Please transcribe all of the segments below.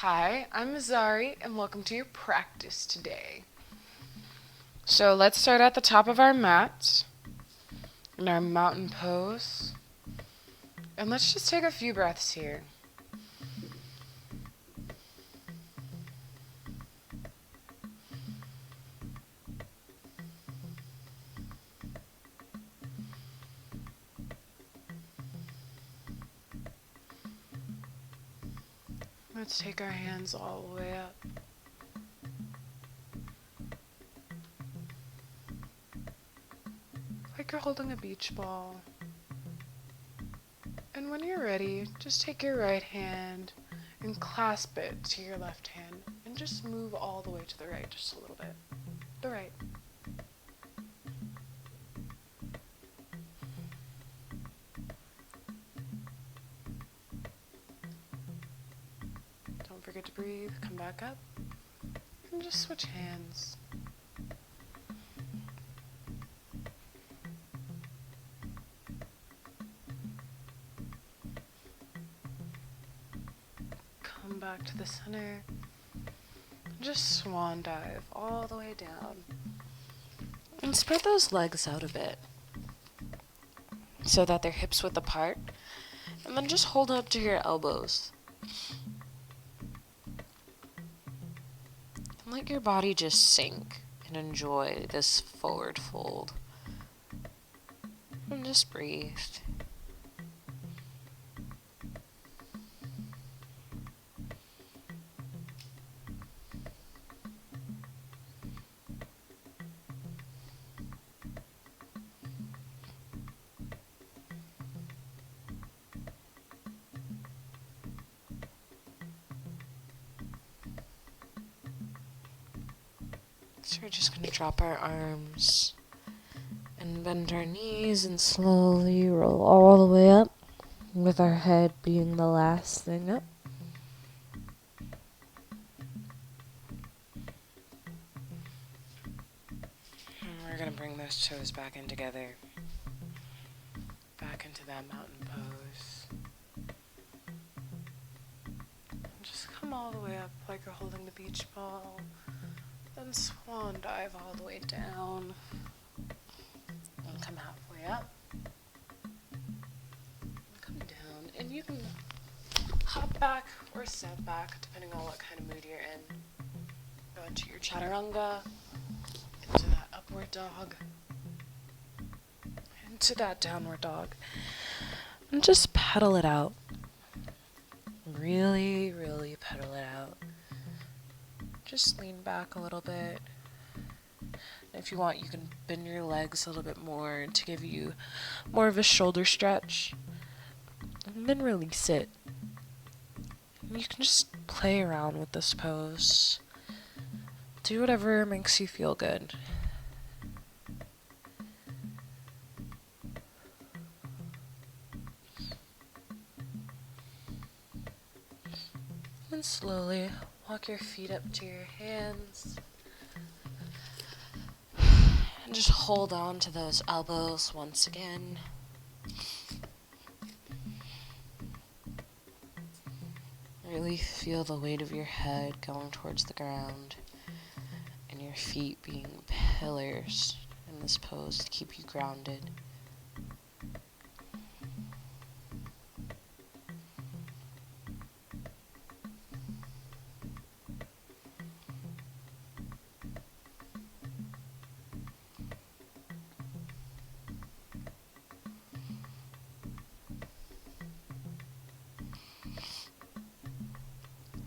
Hi, I'm Azari, and welcome to your practice today. So let's start at the top of our mat in our mountain pose. And let's just take a few breaths here. Let's take our hands all the way up. Like you're holding a beach ball. And when you're ready, just take your right hand and clasp it to your left hand. And just move all the way to the right, just a little bit. The right. Don't forget to breathe. Come back up. And just switch hands. Come back to the center. Just swan dive all the way down. And spread those legs out a bit so that they're hips width apart. And then just hold up to your elbows. And let your body just sink and enjoy this forward fold. And just breathe. So we're just going to drop our arms and bend our knees and slowly roll all the way up, with our head being the last thing up. And we're going to bring those toes back in together, back into that mountain pose. And just come all the way up like you're holding the beach ball. Then swan dive all the way down. And come halfway up. And come down. And you can hop back or step back, depending on what kind of mood you're in. Go into your chaturanga, into that upward dog, into that downward dog. And just pedal it out. Really, really pedal it out. Just lean back a little bit. If you want, you can bend your legs a little bit more to give you more of a shoulder stretch. And then release it. And you can just play around with this pose. Do whatever makes you feel good. And slowly walk your feet up to your hands. And just hold on to those elbows once again. Really feel the weight of your head going towards the ground, and your feet being pillars in this pose to keep you grounded.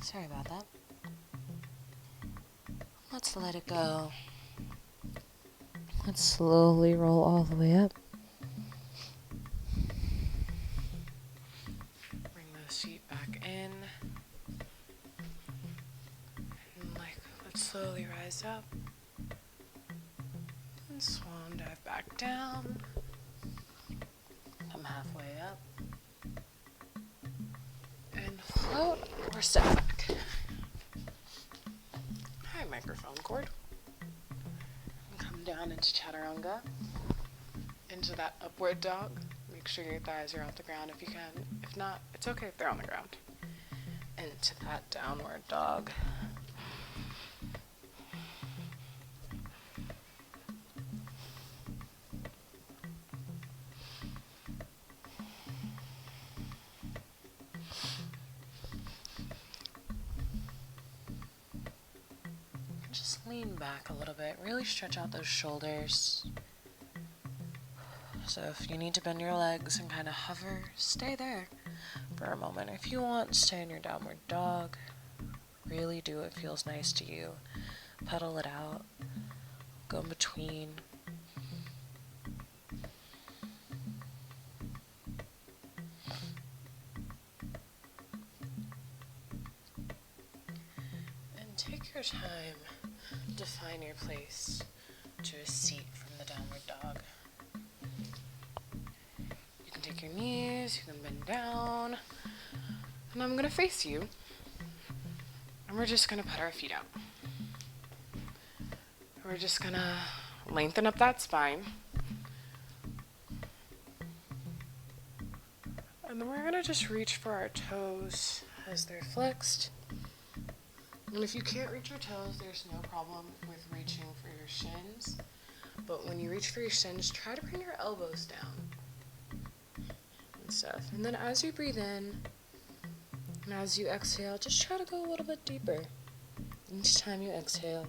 Sorry about that. Let's let it go. Let's slowly roll all the way up. Bring those feet back in. And let's slowly rise up. And swan dive back down. Come halfway up. And float or step back. Hi, microphone cord. And come down into chaturanga. Into that upward dog. Make sure your thighs are off the ground if you can. If not, it's okay if they're on the ground. into that downward dog. Just lean back a little bit, really stretch out those shoulders. So if you need to bend your legs and kind of hover, stay there for a moment. If you want, stay in your downward dog. Really do what feels nice to you. Pedal it out. Go in between. And take your time to find your place to a seat from the downward dog. You can take your knees, you can bend down, and I'm gonna face you, and we're just gonna put our feet out. We're just gonna lengthen up that spine, and then we're gonna just reach for our toes as they're flexed. And if you can't reach your toes, there's no problem with reaching for your shins. But when you reach for your shins, try to bring your elbows down and stuff. And then as you breathe in and as you exhale, just try to go a little bit deeper each time you exhale.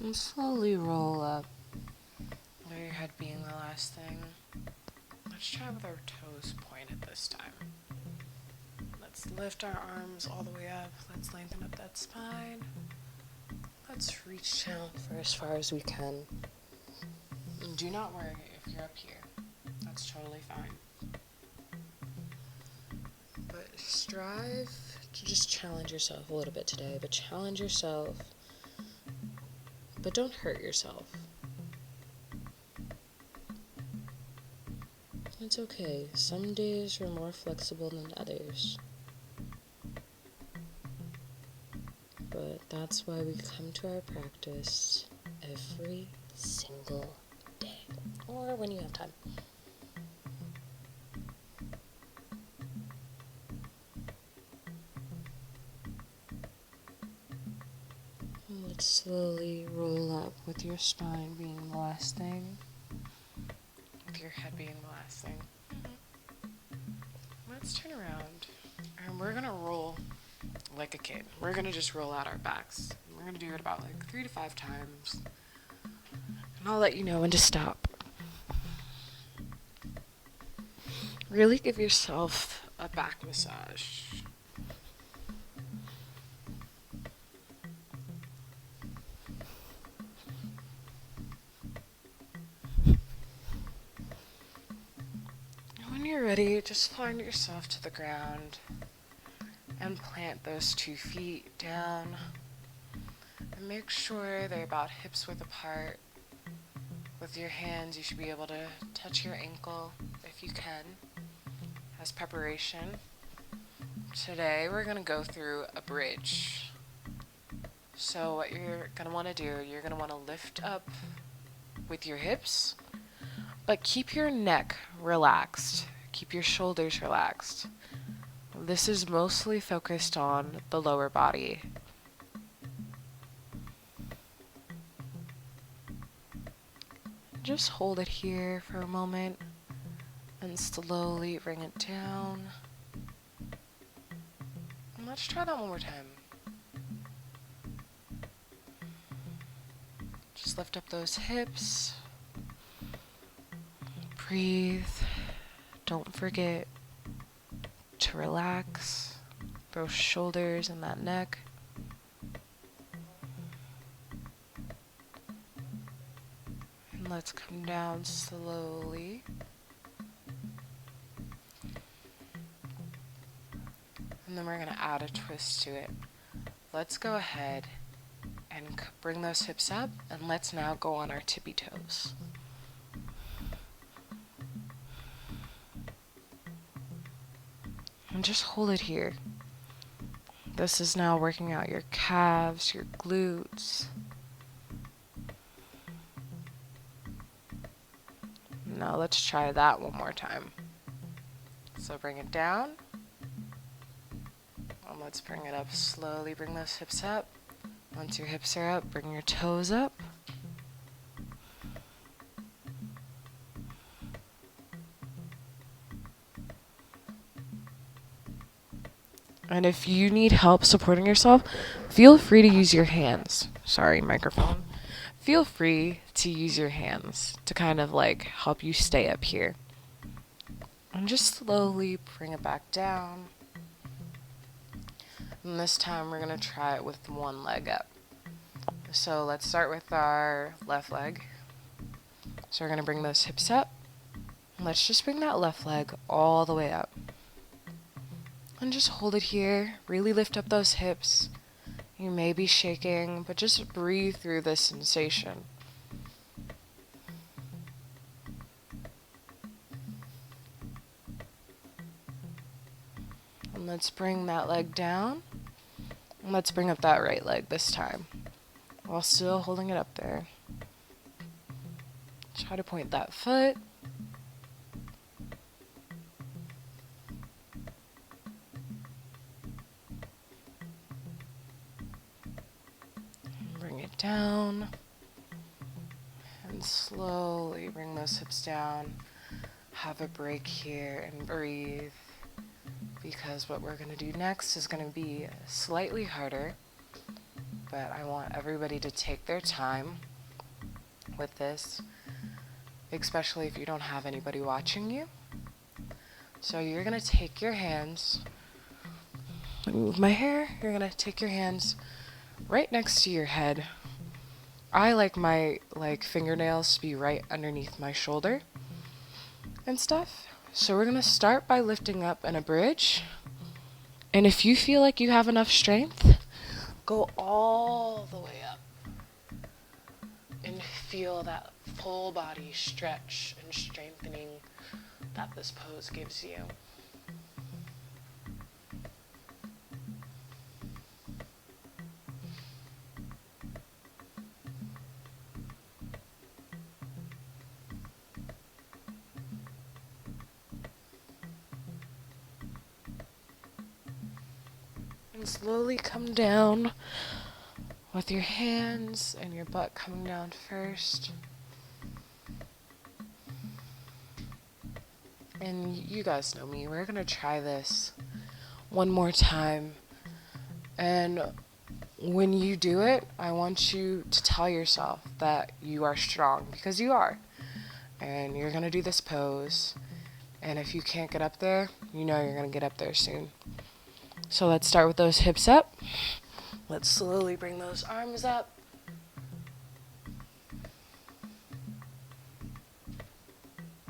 And slowly roll up, with your head being the last thing. Let's try with our toes pointed this time. Let's lift our arms all the way up. Let's lengthen up that spine. Let's reach down for as far as we can. And do not worry if you're up here. That's totally fine. But strive to just challenge yourself a little bit today. But challenge yourself. But don't hurt yourself. It's okay. Some days are more flexible than others. But that's why we come to our practice every single day. Or when you have time. Let's slowly roll up with your spine being the last thing. With your head being the last thing. Let's turn around. And we're going to roll like a kid. We're going to just roll out our backs. We're going to do it about like 3 to 5 times. And I'll let you know when to stop. Really give yourself a back massage. When you're ready, just find yourself to the ground and plant those 2 feet down. And make sure they're about hips width apart. With your hands, you should be able to touch your ankle if you can, as preparation. Today, we're going to go through a bridge. So what you're going to want to do, you're going to want to lift up with your hips, but keep your neck relaxed. Keep your shoulders relaxed. This is mostly focused on the lower body. Just hold it here for a moment and slowly bring it down. And let's try that one more time. Just lift up those hips. Breathe. Don't forget to relax those shoulders and that neck. And let's come down slowly. And then we're going to add a twist to it. Let's go ahead and bring those hips up, and let's now go on our tippy toes. And just hold it here. This is now working out your calves, your glutes. Now let's try that one more time. So bring it down. And let's bring it up slowly. Bring those hips up. Once your hips are up, bring your toes up. And if you need help supporting yourself, feel free to use your hands. Sorry, microphone. Feel free to use your hands to kind of like help you stay up here. And just slowly bring it back down. And this time we're going to try it with one leg up. So let's start with our left leg. So we're going to bring those hips up. And let's just bring that left leg all the way up. And just hold it here. Really lift up those hips. You may be shaking, but just breathe through this sensation. And let's bring that leg down. And let's bring up that right leg this time, while still holding it up there. Try to point that foot. And bring it down. And slowly bring those hips down. Have a break here and breathe. Because what we're going to do next is going to be slightly harder, but I want everybody to take their time with this, especially if you don't have anybody watching you. So you're going to take your hands, move my hair, you're going to take your hands right next to your head. I like my fingernails to be right underneath my shoulder and stuff. So we're going to start by lifting up in a bridge. And if you feel like you have enough strength, go all the way up. And feel that full body stretch and strengthening that this pose gives you. And slowly come down with your hands and your butt coming down first. And you guys know me, we're gonna try this one more time. And when you do it, I want you to tell yourself that you are strong, because you are. And you're gonna do this pose. And if you can't get up there, you know you're gonna get up there soon. So let's start with those hips up. Let's slowly bring those arms up.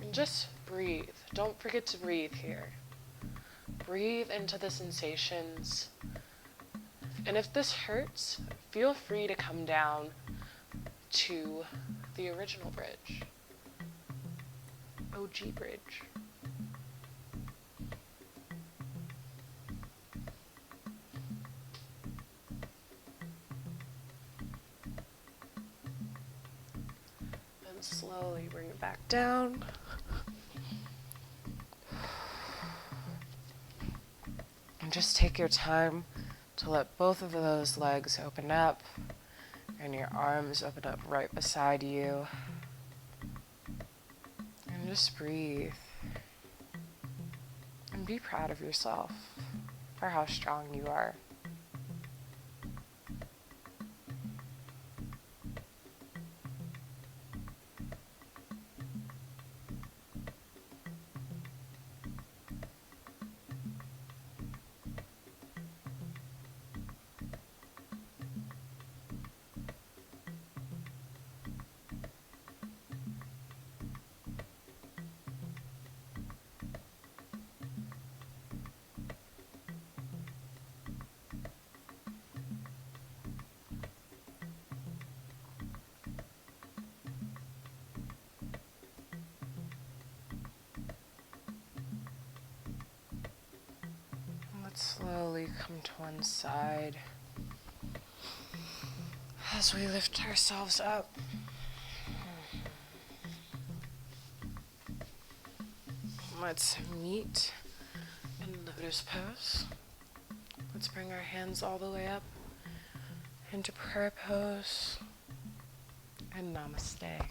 And just breathe. Don't forget to breathe here. Breathe into the sensations. And if this hurts, feel free to come down to the original bridge. OG bridge. Slowly bring it back down. And just take your time to let both of those legs open up and your arms open up right beside you. And just breathe. And be proud of yourself for how strong you are. Let's slowly come to one side as we lift ourselves up. Let's meet in lotus pose. Let's bring our hands all the way up into prayer pose and namaste.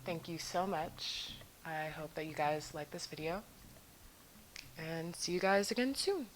Thank you so much. I hope that you guys like this video and see you guys again soon.